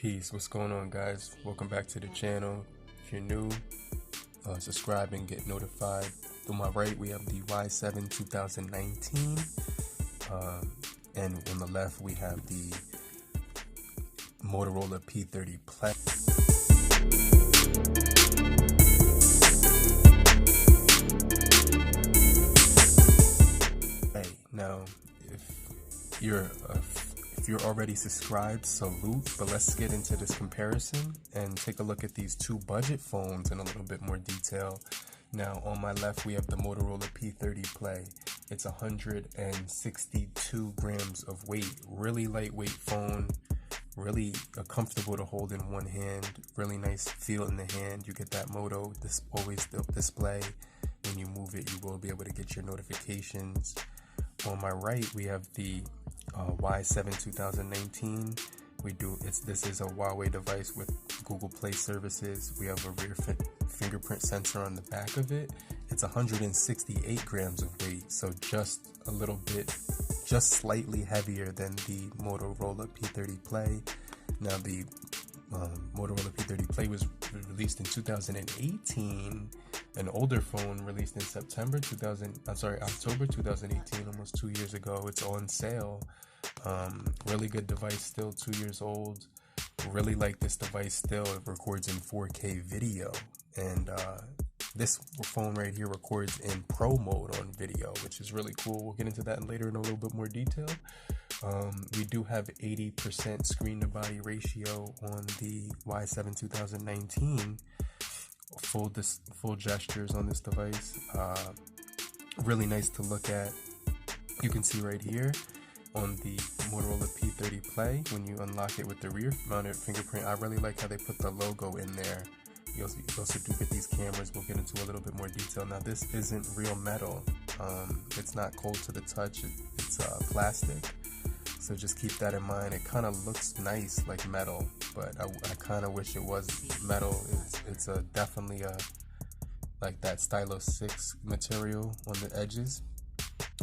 Peace, what's going on, guys? Welcome back to the channel. If you're new, subscribe and get notified. To my right, we have the Y7 2019, and on the left, we have the Motorola P30 Play. Hey, now, if you're already subscribed, salute, but let's get into this comparison and take a look at these two budget phones in a little bit more detail. Now, on my left, we have the Motorola P30 Play. It's 162 grams of weight, really lightweight phone, really comfortable to hold in one hand, really nice feel in the hand. You get that Moto always display. When you move it, you will be able to get your notifications. On my right, we have the Y7 2019. This is a Huawei device with Google Play services. We have a rear fingerprint sensor on the back of it. It's 168 grams of weight, so just slightly heavier than the Motorola P30 Play. Now, the Motorola P30 Play was released in 2018. An older phone released in October 2018, almost 2 years ago. It's on sale. Really good device, still 2 years old. Really like this device still. It records in 4K video, and this phone right here records in pro mode on video, which is really cool. We'll get into that later in a little bit more detail. We do have 80% screen to body ratio on the Y7 2019. Full gestures on this device. Really nice to look at. You can see right here on the Motorola P30 Play, when you unlock it with the rear mounted fingerprint, I really like how they put the logo in there. You also do get these cameras. We'll get into a little bit more detail. Now, this isn't real metal. It's not cold to the touch. It's plastic. So just keep that in mind. It kind of looks nice like metal, but I kind of wish it was metal. It's definitely like that Stylus 6 material on the edges,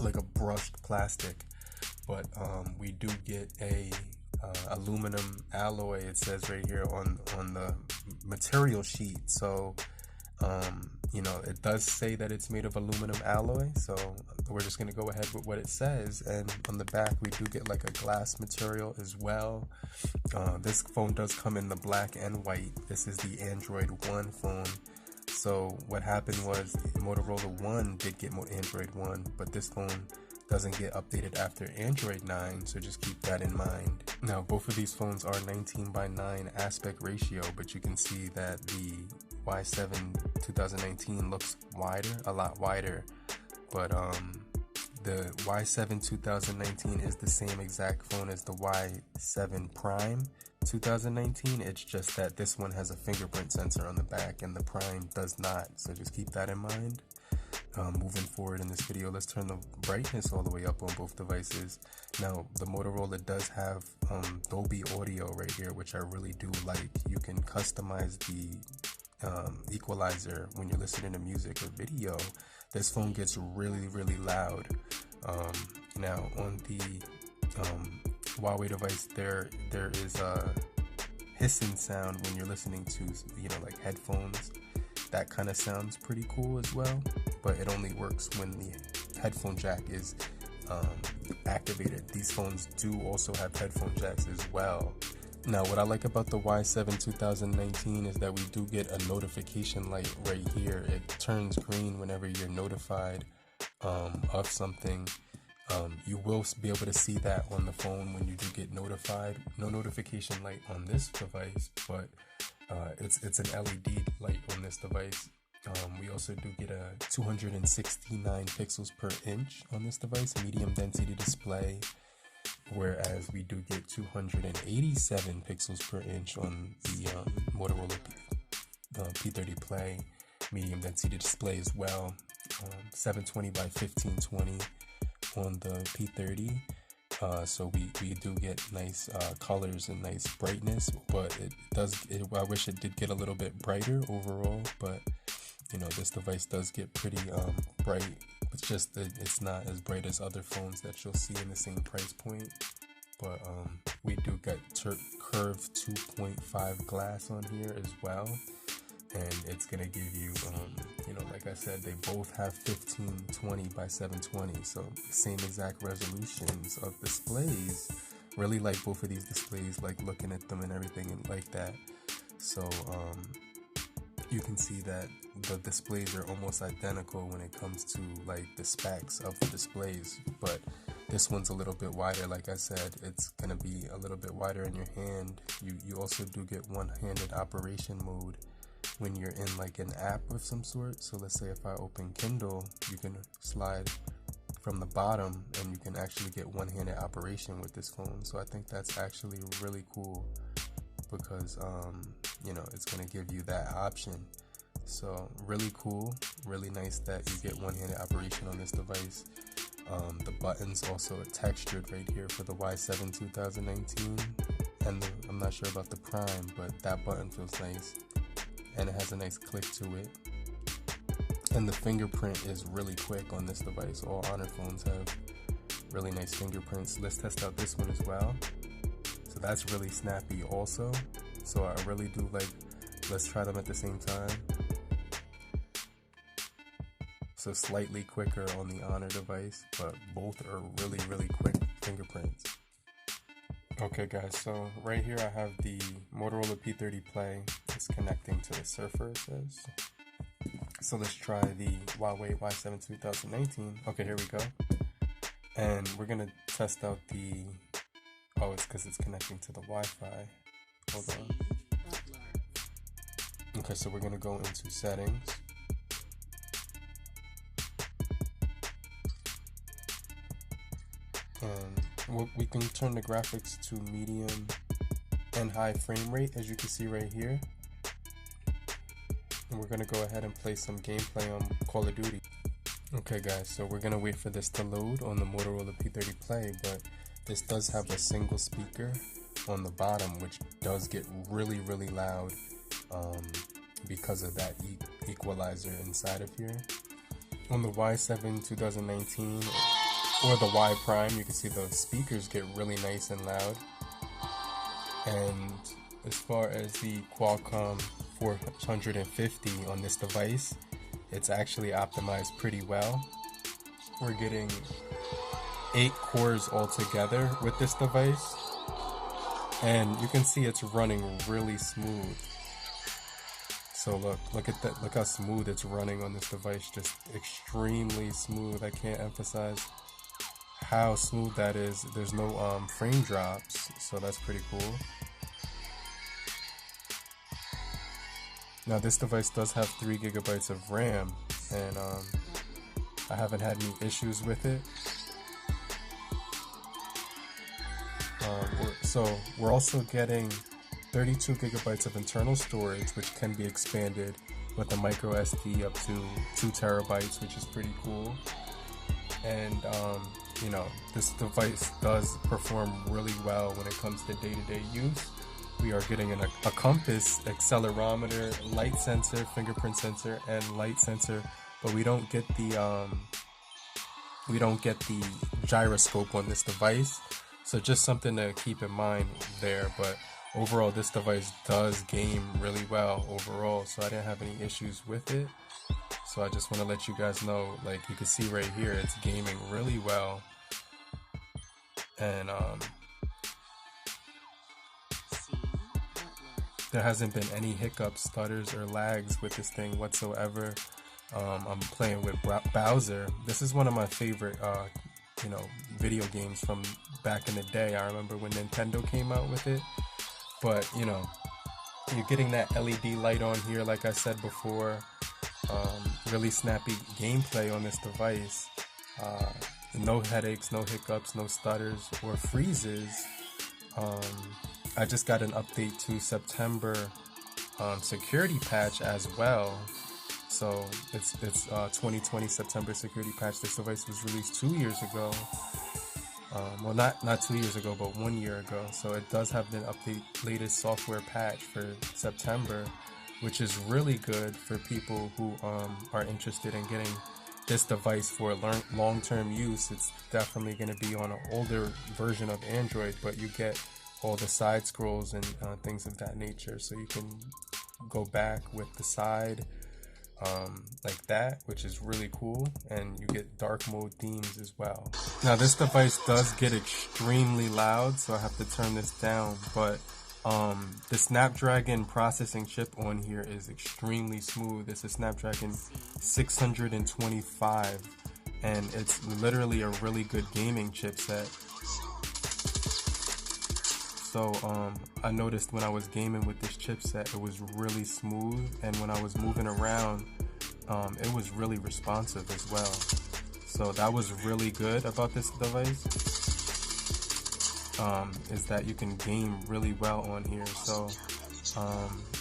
like a brushed plastic. But we do get a aluminum alloy, it says right here on the material sheet. So it does say that it's made of aluminum alloy, so we're just going to go ahead with what it says. And on the back, we do get like a glass material as well. This phone does come in the black and white. This is the Android One phone. So what happened was Motorola One did get Android One, but this phone doesn't get updated after Android 9, so just keep that in mind. Now, both of these phones are 19:9 aspect ratio, but you can see that the Y7 2019 looks a lot wider, but the Y7 2019 is the same exact phone as the Y7 Prime 2019. It's just that this one has a fingerprint sensor on the back and the Prime does not, so just keep that in mind. Moving forward in this video, let's turn the brightness all the way up on both devices. Now, the Motorola does have Dolby Audio right here, which I really do like. You can customize the equalizer when you're listening to music or video. This phone gets really, really loud. Now, on the Huawei device, there is a hissing sound when you're listening to like headphones. That kind of sounds pretty cool as well, but it only works when the headphone jack is activated. These phones do also have headphone jacks as well. Now, what I like about the Y7 2019 is that we do get a notification light right here. It turns green whenever you're notified of something. You will be able to see that on the phone when you do get notified. No notification light on this device, but it's an LED light on this device. We also do get a 269 pixels per inch on this device, medium density display, whereas we do get 287 pixels per inch on the Motorola P30 Play, medium density display as well. 720 by 1520 on the P30. So we do get nice colors and nice brightness, but I wish it did get a little bit brighter overall, but this device does get pretty bright. It's just that it's not as bright as other phones that you'll see in the same price point. But we do get curved 2.5 glass on here as well, and it's gonna give you, you know, like I said, they both have 1520 by 720, so same exact resolutions of displays. Really like both of these displays, like looking at them and everything and like that. So you can see that the displays are almost identical when it comes to like the specs of the displays, but this one's a little bit wider. Like I said, it's gonna be a little bit wider in your hand. You also do get one-handed operation mode when you're in like an app of some sort. So let's say if I open Kindle, you can slide from the bottom and you can actually get one-handed operation with this phone. So I think that's actually really cool because you know, it's gonna give you that option. So really cool, really nice that you get one-handed operation on this device. The buttons also are textured right here for the Y7 2019, and I'm not sure about the Prime, but that button feels nice and it has a nice click to it. And the fingerprint is really quick on this device. All Honor phones have really nice fingerprints. Let's test out this one as well. So that's really snappy also. So I really do like, let's try them at the same time. So slightly quicker on the Honor device, but both are really, really quick fingerprints. Okay guys, so right here I have the Motorola P30 Play. It's connecting to the Surfer, it says. So let's try the Huawei Y7 2019. Okay, here we go. And we're gonna test out the, oh, it's because it's connecting to the Wi-Fi. Hold on. Okay, so we're gonna go into settings. And we can turn the graphics to medium and high frame rate, as you can see right here. And we're gonna go ahead and play some gameplay on Call of Duty. Okay guys, so we're gonna wait for this to load on the Motorola P30 Play, but this does have a single speaker on the bottom, which does get really, really loud because of that equalizer inside of here. On the Y7 2019 or the Y Prime, you can see the speakers get really nice and loud. And as far as the Qualcomm 450 on this device, it's actually optimized pretty well. We're getting 8 cores altogether with this device, and you can see it's running really smooth. So look at that, look how smooth it's running on this device, just extremely smooth. I can't emphasize how smooth that is. There's no frame drops, so that's pretty cool. Now this device does have 3 gigabytes of RAM, and I haven't had any issues with it. So we're also getting 32 gigabytes of internal storage, which can be expanded with a micro SD up to 2 terabytes, which is pretty cool. And you know, this device does perform really well when it comes to day-to-day use. We are getting a compass, accelerometer, light sensor, fingerprint sensor, and light sensor, but we don't get the gyroscope on this device. So just something to keep in mind there. But overall, this device does game really well overall, so I didn't have any issues with it. So I just want to let you guys know, like you can see right here, it's gaming really well. And there hasn't been any hiccups, stutters, or lags with this thing whatsoever. I'm playing with Bowser. This is one of my favorite you know, video games from back in the day. I remember when Nintendo came out with it. But you know, you're getting that LED light on here, like I said before. Really snappy gameplay on this device. No headaches, no hiccups, no stutters or freezes. I just got an update to September security patch as well. So it's 2020 September security patch. This device was released 2 years ago. Well, not 2 years ago, but 1 year ago. So it does have the latest software patch for September, which is really good for people who are interested in getting this device for long-term use. It's definitely going to be on an older version of Android, but you get all the side scrolls and things of that nature. So you can go back with the side like that, which is really cool, and you get dark mode themes as well. Now this device does get extremely loud, so I have to turn this down, but the Snapdragon processing chip on here is extremely smooth. It's a Snapdragon 625, and it's literally a really good gaming chipset. So I noticed when I was gaming with this chipset, it was really smooth, and when I was moving around, it was really responsive as well. So that was really good about this device, is that you can game really well on here. So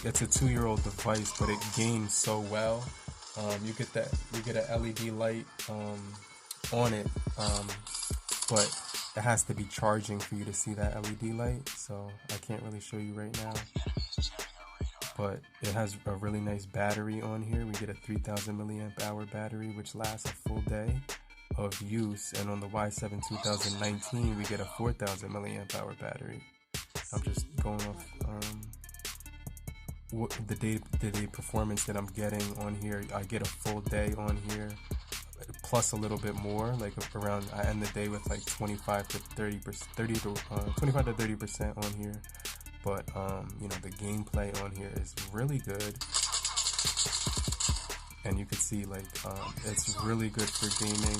it's a 2-year-old device, but it games so well. You get an LED light on it, but it has to be charging for you to see that LED light, so I can't really show you right now. But it has a really nice battery on here. We get a 3000 milliamp hour battery, which lasts a full day of use. And on the Y7 2019, we get a 4000 milliamp hour battery. I'm just going off the day performance that I'm getting on here. I get a full day on here, plus a little bit more, like around, I end the day with like 25 to 30% on here. But you know, the gameplay on here is really good, and you can see like it's really good for gaming.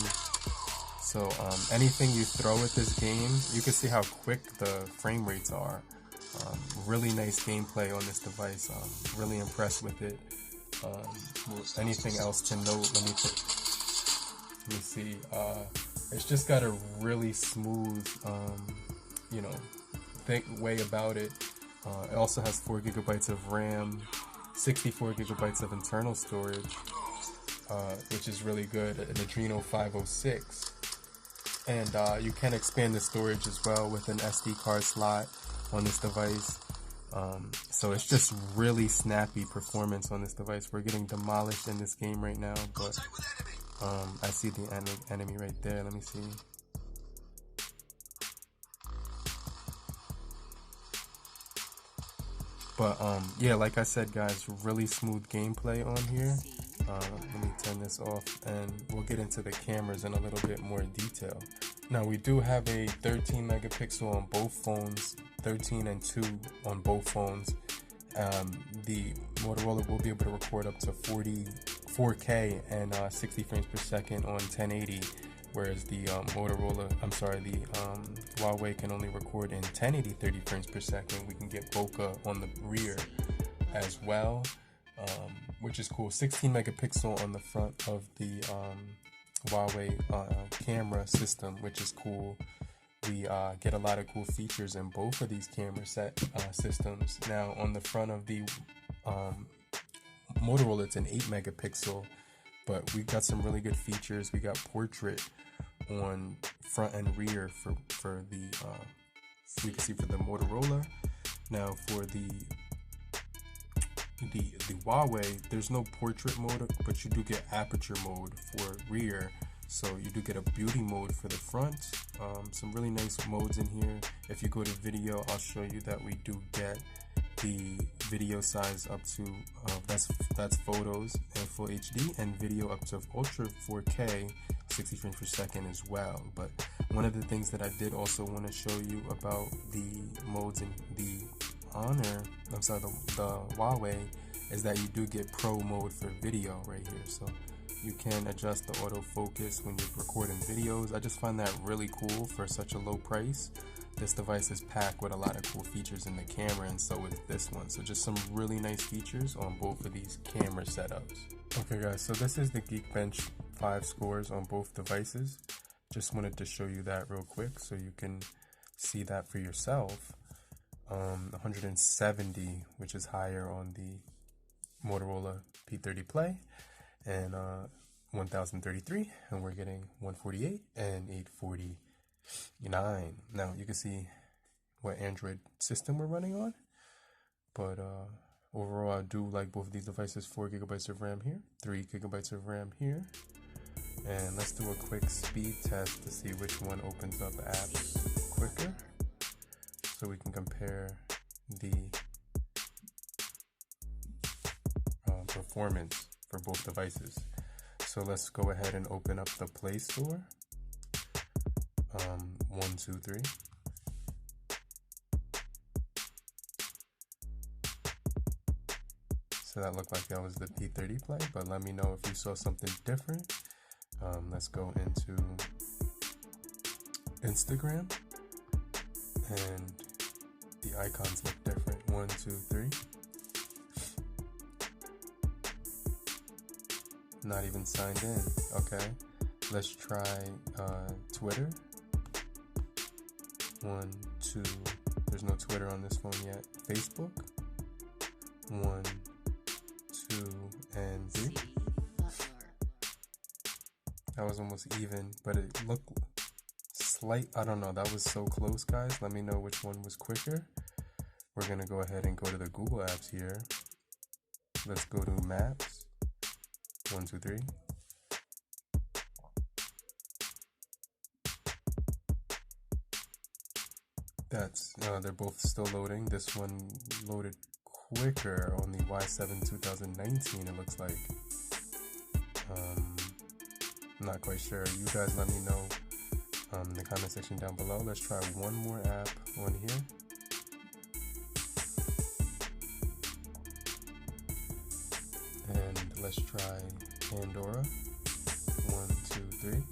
So anything you throw at this game, you can see how quick the frame rates are. Really nice gameplay on this device. Really impressed with it. Anything else to note? Let me see. It's just got a really smooth, you know, way about it. It also has 4 gigabytes of RAM, 64 gigabytes of internal storage, which is really good, an Adreno 506. And you can expand the storage as well with an SD card slot on this device. So it's just really snappy performance on this device. We're getting demolished in this game right now, but I see the enemy right there. Let me see. But yeah, like I said, guys, really smooth gameplay on here. Let me turn this off, and we'll get into the cameras in a little bit more detail. Now, we do have a 13 megapixel on both phones, 13 and 2 on both phones. The Motorola will be able to record up to 4K and 60 frames per second on 1080, whereas the Huawei can only record in 1080 30 frames per second. We can get bokeh on the rear as well, which is cool. 16 megapixel on the front of the Huawei camera system, which is cool. We get a lot of cool features in both of these camera systems. Now, on the front of the Motorola, it's an 8 megapixel, but we got some really good features. We got portrait on front and rear for the we can see for the Motorola. Now, for the Huawei, there's no portrait mode, but you do get aperture mode for rear. So you do get a beauty mode for the front. Some really nice modes in here. If you go to video, I'll show you that we do get the video size up to that's photos and full HD, and video up to ultra 4K 60 frames per second as well. But one of the things that I did also want to show you about the modes in the the Huawei, is that you do get pro mode for video right here. So you can adjust the autofocus when you're recording videos. I just find that really cool for such a low price. This device is packed with a lot of cool features in the camera, and so is this one. So just some really nice features on both of these camera setups. Okay guys, so this is the Geekbench 5 scores on both devices. Just wanted to show you that real quick so you can see that for yourself. 170, which is higher on the Motorola P30 Play, and 1033, and we're getting 148 and 849. Now you can see what Android system we're running on, but overall I do like both of these devices. 4 gigabytes of RAM here, 3 gigabytes of RAM here, and let's do a quick speed test to see which one opens up apps quicker. So so we can compare the performance for both devices. So let's go ahead and open up the Play Store. 1, 2, 3. So that looked like that was the P30 Play, but let me know if you saw something different. Let's go into Instagram, and the icons look different. 1, 2, 3. Not even signed in. Okay, let's try Twitter. 1, 2. There's no Twitter on this phone yet. Facebook. 1, 2, and 3. That was almost even, but it looked slight. I don't know. That was so close, guys. Let me know which one was quicker. We're gonna go ahead and go to the Google apps here. Let's go to Maps. 1, 2, 3. That's they're both still loading. This one loaded quicker on the Y7 2019. It looks like. I'm not quite sure. You guys let me know in the comment section down below. Let's try one more app on here. And let's try Pandora. 1, 2, 3.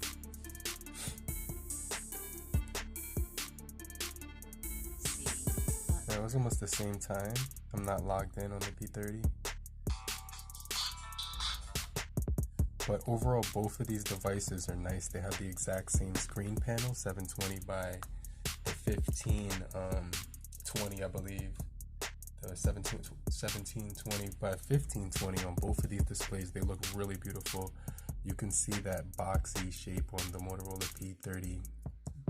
That was almost the same time. I'm not logged in on the P30. But overall, both of these devices are nice. They have the exact same screen panel, 720 by the 1520, I believe. The 1720 by 1520 on both of these displays. They look really beautiful. You can see that boxy shape on the Motorola P30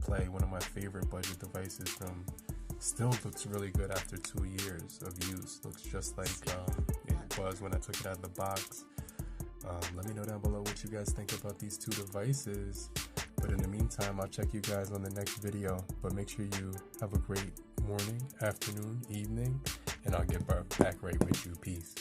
Play, one of my favorite budget devices from. Still looks really good after 2 years of use. Looks just like it was when I took it out of the box. Let me know down below what you guys think about these two devices. But in the meantime, I'll check you guys on the next video. But make sure you have a great morning, afternoon, evening, and I'll get back right with you. Peace.